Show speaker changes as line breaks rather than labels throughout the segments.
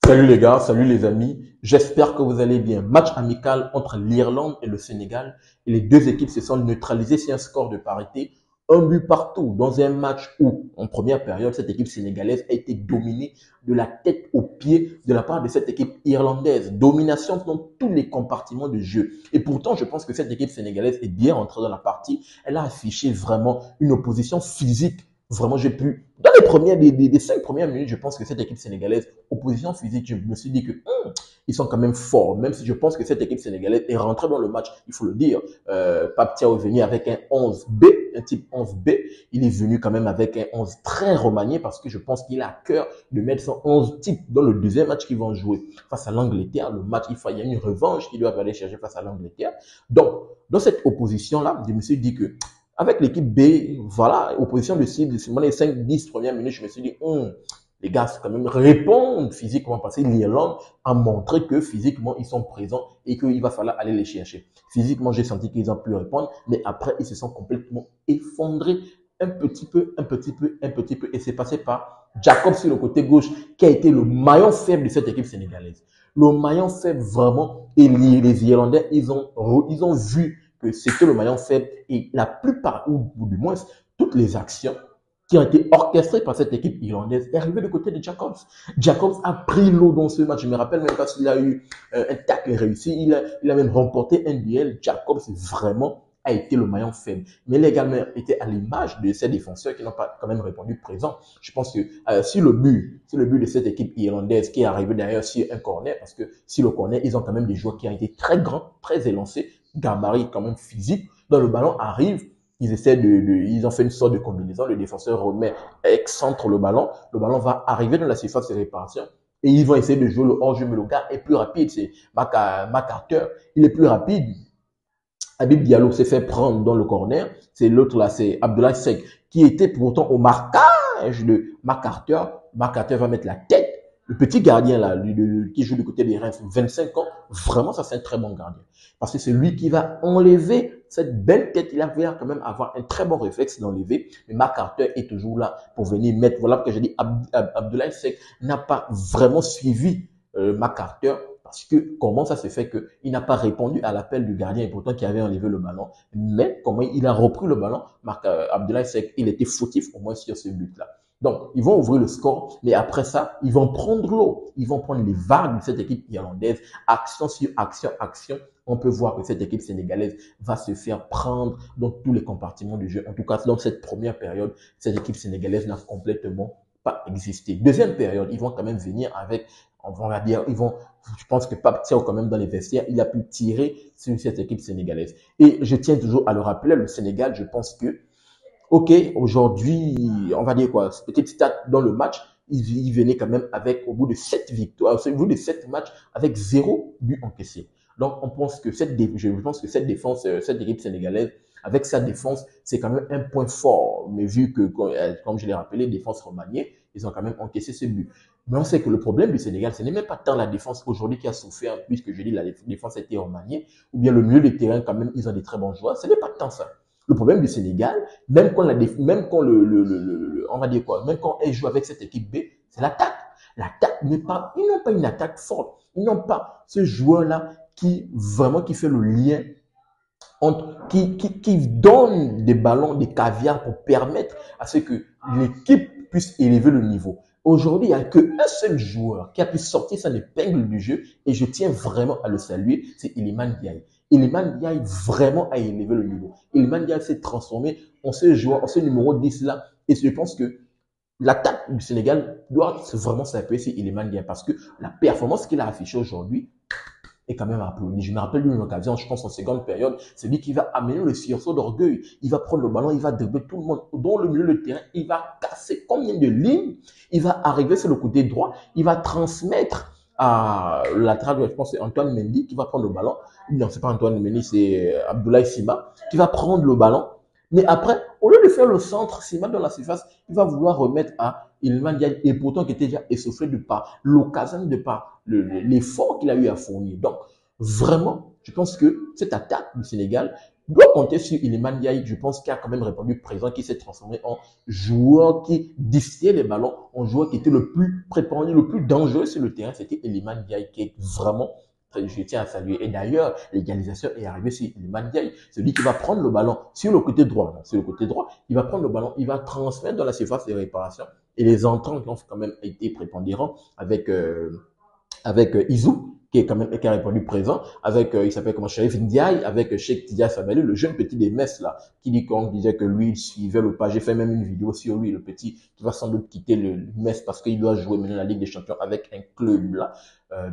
Salut les gars, salut les amis. J'espère que vous allez bien. Match amical entre l'Irlande et le Sénégal. Et les deux équipes se sont neutralisées sur un score de parité. Un but partout dans un match où, en première période, cette équipe sénégalaise a été dominée de la tête aux pieds de la part de cette équipe irlandaise. Domination dans tous les compartiments de jeu. Et pourtant, je pense que cette équipe sénégalaise est bien entrée dans la partie. Elle a affiché vraiment une opposition physique. Vraiment, j'ai pu, dans les premières, des 5 premières minutes, je pense que cette équipe sénégalaise, opposition physique, je me suis dit que ils sont quand même forts, même si je pense que cette équipe sénégalaise est rentrée dans le match, il faut le dire. Pape Thiaw est venu avec un 11B, un type 11B. Il est venu quand même avec un 11 très remanié parce que je pense qu'il a à cœur de mettre son 11 type dans le deuxième match qu'ils vont jouer face à l'Angleterre. Le match, il y a une revanche qu'ils doivent aller chercher face à l'Angleterre. Donc, dans cette opposition-là, je me suis dit que avec l'équipe B, voilà, opposition de cible, c'est les 5-10 premières minutes, je me suis dit, les gars, quand même répondre physiquement parce que l'Irlande a montré que physiquement, ils sont présents et qu'il va falloir aller les chercher. Physiquement, j'ai senti qu'ils ont pu répondre, mais après, ils se sont complètement effondrés un petit peu, et c'est passé par Jacob sur le côté gauche, qui a été le maillon faible de cette équipe sénégalaise. Le maillon faible, vraiment, et les Irlandais, ils ont vu que c'était le maillon faible et la plupart, ou du moins toutes les actions qui ont été orchestrées par cette équipe irlandaise est arrivée du côté de Jacobs. Jacobs a pris l'eau dans ce match. Je me rappelle même pas s'il a eu un tacle réussi. Il a même remporté un duel. Jacobs vraiment a été le maillon faible. Mais il a également été à l'image de ces défenseurs qui n'ont pas quand même répondu présent. Je pense que si le but de cette équipe irlandaise qui est arrivé d'ailleurs sur un corner, parce que si le corner, ils ont quand même des joueurs qui ont été très grands, très élancés, gabarit quand même physique. Donc le ballon arrive, ils ont fait une sorte de combinaison, le défenseur remet, excentre le ballon va arriver dans la surface de réparation et ils vont essayer de jouer le hors-jeu, mais le gars est plus rapide, c'est MacArthur, il est plus rapide. Habib Diallo s'est fait prendre dans le corner, c'est l'autre là, c'est Abdoulaye Seck, qui était pourtant au marquage de MacArthur. MacArthur va mettre la tête. Le petit gardien là, qui joue du côté des Reims, 25 ans, vraiment ça c'est un très bon gardien. Parce que c'est lui qui va enlever cette belle tête. Il va quand même avoir un très bon réflexe d'enlever. Mais MacArthur est toujours là pour venir mettre. Voilà pourquoi j'ai dit Abdoulaye Seck n'a pas vraiment suivi MacArthur. Parce que comment ça se fait qu'il n'a pas répondu à l'appel du gardien et pourtant qui avait enlevé le ballon. Mais comment il a repris le ballon, Abdoulaye Seck, il était fautif au moins sur ce but-là. Donc, ils vont ouvrir le score, mais après ça, ils vont prendre l'eau. Ils vont prendre les vagues de cette équipe irlandaise. Action sur action, action. On peut voir que cette équipe sénégalaise va se faire prendre dans tous les compartiments du jeu. En tout cas, dans cette première période, cette équipe sénégalaise n'a complètement pas existé. Deuxième période, ils vont quand même venir avec, on va dire, je pense que Pape Thiaw quand même dans les vestiaires, il a pu tirer sur cette équipe sénégalaise. Et je tiens toujours à le rappeler, le Sénégal, je pense que ok, aujourd'hui, on va dire quoi, petite stat dans le match, il venait quand même avec, au bout de 7 victoires, au bout de 7 matchs, avec 0 but encaissé. Donc, je pense que cette défense, cette équipe sénégalaise, avec sa défense, c'est quand même un point fort. Mais vu que, comme je l'ai rappelé, défense remaniée, ils ont quand même encaissé ce but. Mais on sait que le problème du Sénégal, ce n'est même pas tant la défense aujourd'hui qui a souffert, puisque je dis la défense a été remaniée, ou bien le milieu de terrain, quand même, ils ont des très bons joueurs. Ce n'est pas tant ça. Le problème du Sénégal, même quand on va dire quoi, même quand elle joue avec cette équipe B, c'est l'attaque. L'attaque n'est pas, ils n'ont pas une attaque forte. Ils n'ont pas ce joueur-là qui fait le lien entre, qui donne des ballons, des caviars pour permettre à ce que l'équipe puisse élever le niveau. Aujourd'hui, il n'y a qu'un seul joueur qui a pu sortir son épingle du jeu et je tiens vraiment à le saluer, c'est Iliman Ndiaye. Iliman Ndiaye vraiment a élevé le niveau. Iliman Ndiaye s'est transformé en ce joueur, en ce numéro 10 là. Et je pense que l'attaque du Sénégal doit vraiment s'appuyer sur Iliman Ndiaye parce que la performance qu'il a affichée aujourd'hui est quand même applaudi. Je me rappelle d'une occasion, je pense en seconde période, c'est lui qui va amener le sursaut d'orgueil. Il va prendre le ballon, il va dribbler tout le monde dans le milieu de terrain, il va casser combien de lignes, il va arriver sur le côté droit, il va transmettre à latéral, je pense que c'est Antoine Mendy qui va prendre le ballon. Non, c'est pas Antoine Mendy, c'est Abdoulaye Sima qui va prendre le ballon. Mais après, au lieu de faire le centre, Sima dans la surface, il va vouloir remettre à Iliman Ndiaye et pourtant qui était déjà essoufflé de par l'occasion, de par l'effort qu'il a eu à fournir. Donc, vraiment, je pense que cette attaque du Sénégal doit compter sur Iliman Ndiaye, je pense, qui a quand même répondu présent, qui s'est transformé en joueur qui distillait les ballons, en joueur qui était le plus préparé, le plus dangereux sur le terrain. C'était Iliman Ndiaye qui est vraiment, je tiens à saluer. Et d'ailleurs, l'égalisation est arrivée sur Iliman Ndiaye. Celui qui va prendre le ballon sur le côté droit, non, sur le côté droit, il va prendre le ballon, il va transmettre dans la surface de réparation. Et les entrants qui ont quand même été prépondérants avec Izou, qui est quand même qui a répondu présent, avec il s'appelle comment Cherif Ndiaye, avec Cheikh Tidia Sabali, le jeune petit des Metz là, qui dit qu'on disait que lui il suivait le pas. J'ai fait même une vidéo sur lui, le petit qui va sans doute quitter le Metz parce qu'il doit jouer maintenant la Ligue des Champions avec un club là,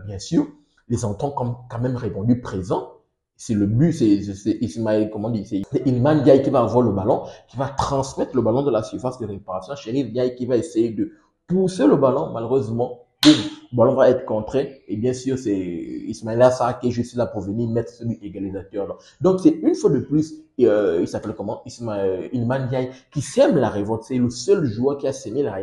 bien sûr. Les entrants quand même répondu présent. C'est le but, c'est Ismaël, comment dire, c'est Ilman Ndiaye qui va avoir le ballon, qui va transmettre le ballon de la surface de réparation. Cherif Ndiaye qui va essayer de pousser le ballon, malheureusement, boum, le ballon va être contré. Et bien sûr, c'est Ismaïla Sarr qui est juste là pour venir mettre celui égalisateur là. Donc, c'est une fois de plus, il s'appelle comment? Ilman Ndiaye qui sème la révolte. C'est le seul joueur qui a sémé la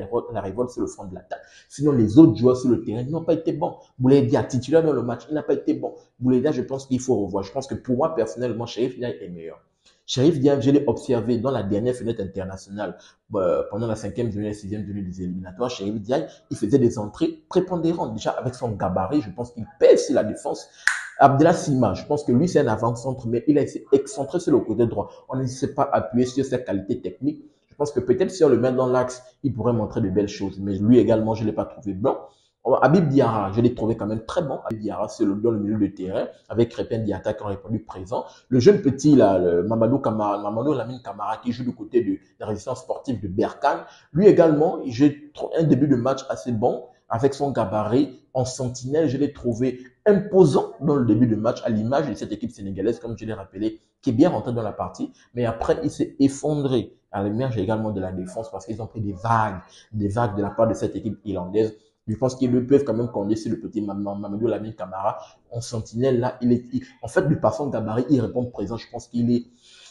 révolte sur le front de l'attaque. Sinon, les autres joueurs sur le terrain n'ont pas été bons. Boulaïdia, titulaire dans le match, il n'a pas été bon. Boulaïdia, je pense qu'il faut revoir. Je pense que pour moi, personnellement, Cherif Ndiaye est meilleur. Cherif Ndiaye, je l'ai observé dans la dernière fenêtre internationale, pendant la 5e journée, la 6e journée des éliminatoires. Cherif Ndiaye, il faisait des entrées prépondérantes. Déjà, avec son gabarit, je pense qu'il pèse sur la défense. Abdallah Sima, je pense que lui, c'est un avant-centre, mais il a été excentré sur le côté droit. On ne s'est pas appuyé sur ses qualités techniques. Je pense que peut-être si on le met dans l'axe, il pourrait montrer de belles choses. Mais lui également, je ne l'ai pas trouvé blanc. Habib Diarra, je l'ai trouvé quand même très bon. Habib Diarra, c'est dans le milieu de terrain, avec Crépin Diatta qui ont répondu présent. Le jeune petit, là, Mamadou Lamine Camara, qui joue du côté de la résistance sportive de Berkane. Lui également, j'ai trouvé un début de match assez bon, avec son gabarit en sentinelle. Je l'ai trouvé imposant dans le début de match, à l'image de cette équipe sénégalaise, comme je l'ai rappelé, qui est bien rentrée dans la partie. Mais après, il s'est effondré à l'image également de la défense, parce qu'ils ont pris des vagues de la part de cette équipe irlandaise. Je pense qu'ils peuvent quand même compter sur le petit Mamadou Lamine Camara en sentinelle. Là, en fait, de par son gabarit, il répond présent. Je pense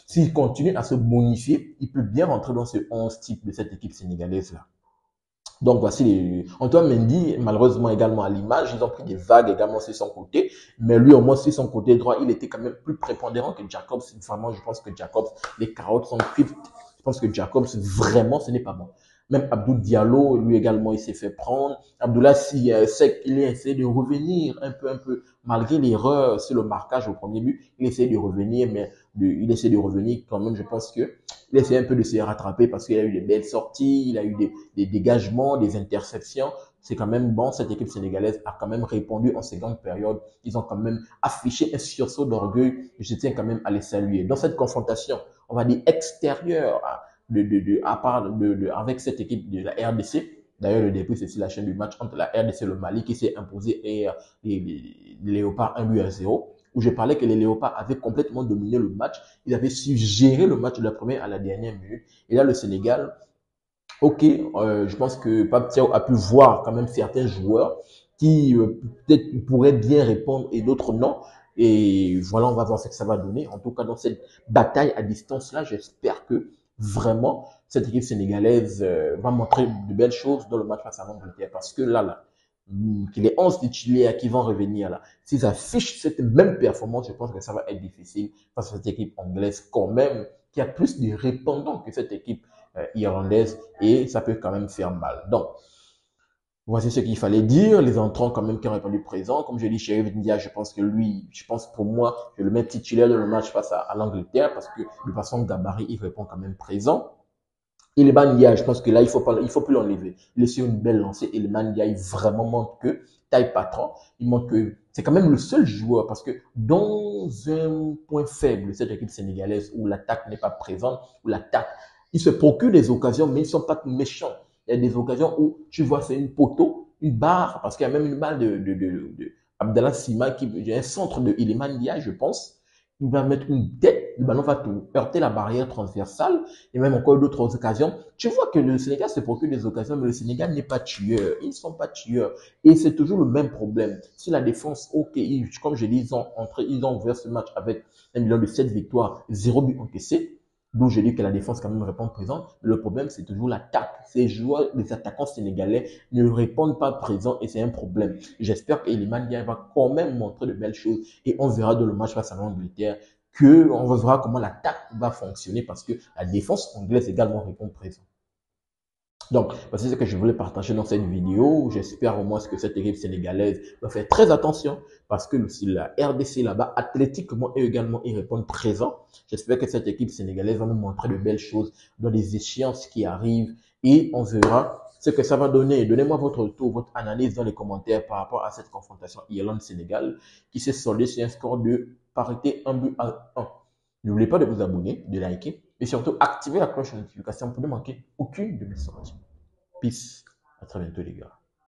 s'il continue à se bonifier, il peut bien rentrer dans ce 11 type de cette équipe sénégalaise là. Donc voici Antoine Mendy, malheureusement également à l'image, ils ont pris des vagues également sur son côté, mais lui au moins sur son côté droit, il était quand même plus prépondérant que Jacobs. Vraiment, je pense que Jacobs, les carottes sont cuites. Je pense que Jacobs, vraiment, ce n'est pas bon. Même Abdou Diallo, lui également, il s'est fait prendre. Abdoulaye Seck, il a essayé de revenir un peu, malgré l'erreur sur le marquage au premier but. Il essaie de revenir, mais il essaie de revenir quand même. Je pense que il essaie un peu de se rattraper parce qu'il a eu des belles sorties, il a eu des dégagements, des interceptions. C'est quand même bon. Cette équipe sénégalaise a quand même répondu en seconde période. Ils ont quand même affiché un sursaut d'orgueil. Je tiens quand même à les saluer. Dans cette confrontation, on va dire extérieure, avec cette équipe de la RDC. D'ailleurs, le début, c'est sur la chaîne du match entre la RDC et le Mali qui s'est imposé et les Léopards 1-0, où je parlais que les Léopards avaient complètement dominé le match. Ils avaient su gérer le match de la première à la dernière minute. Et là, le Sénégal, ok, je pense que Pape Thiaw a pu voir quand même certains joueurs qui peut-être pourraient bien répondre et d'autres non. Et voilà, on va voir ce que ça va donner. En tout cas, dans cette bataille à distance-là, j'espère que vraiment cette équipe sénégalaise va montrer de belles choses dans le match face à l'Angleterre. Parce que là, que les 11 titulaires qui vont revenir là, s'ils affichent cette même performance, je pense que ça va être difficile face à cette équipe anglaise quand même, qui a plus de répondants que cette équipe irlandaise, et ça peut quand même faire mal. Donc, voici ce qu'il fallait dire. Les entrants quand même qui ont répondu présent. Comme je dis, Cherif Ndiaye, je pense que lui, je pense pour moi, je le mets titulaire dans le match face à l'Angleterre parce que de façon gabarit, il répond quand même présent. Iliman Ndiaye, je pense que là, il faut plus l'enlever. Il est sur une belle lancée. Iliman Ndiaye vraiment montre que taille patron. Il montre que c'est quand même le seul joueur parce que dans un point faible de cette équipe sénégalaise où l'attaque n'est pas présente, où l'attaque, il se procure des occasions, mais ils ne sont pas méchants. Il y a des occasions où tu vois, c'est une poteau, une barre, parce qu'il y a même une balle de Abdallah Sima qui est un centre de Iliman Ndiaye, je pense. Il va mettre une tête, le ballon va tout heurter la barrière transversale et même encore d'autres occasions. Tu vois que le Sénégal se procure des occasions, mais le Sénégal n'est pas tueur. Ils ne sont pas tueurs. Et c'est toujours le même problème. Si la défense, ok, comme je dis, ils ont ouvert ce match avec un bilan de 7 victoires, 0 but encaissé. D'où je dis que la défense quand même répond présent. Mais le problème, c'est toujours l'attaque. Ces joueurs, les attaquants sénégalais ne répondent pas présent et c'est un problème. J'espère qu'Iliman Ndiaye va quand même montrer de belles choses et on verra dans le match face à l'Angleterre qu'on verra comment l'attaque va fonctionner parce que la défense anglaise également répond présent. Donc, c'est ce que je voulais partager dans cette vidéo. J'espère au moins que cette équipe sénégalaise va faire très attention parce que si la RDC là-bas, athlétiquement et également, ils répondent présent. J'espère que cette équipe sénégalaise va nous montrer de belles choses dans les échéances qui arrivent et on verra ce que ça va donner. Donnez-moi votre retour, votre analyse dans les commentaires par rapport à cette confrontation Irlande-Sénégal qui s'est soldée sur un score de parité 1-1. N'oubliez pas de vous abonner, de liker et surtout activer la cloche de notification pour ne manquer aucune de mes sorties. Peace. À très bientôt les gars.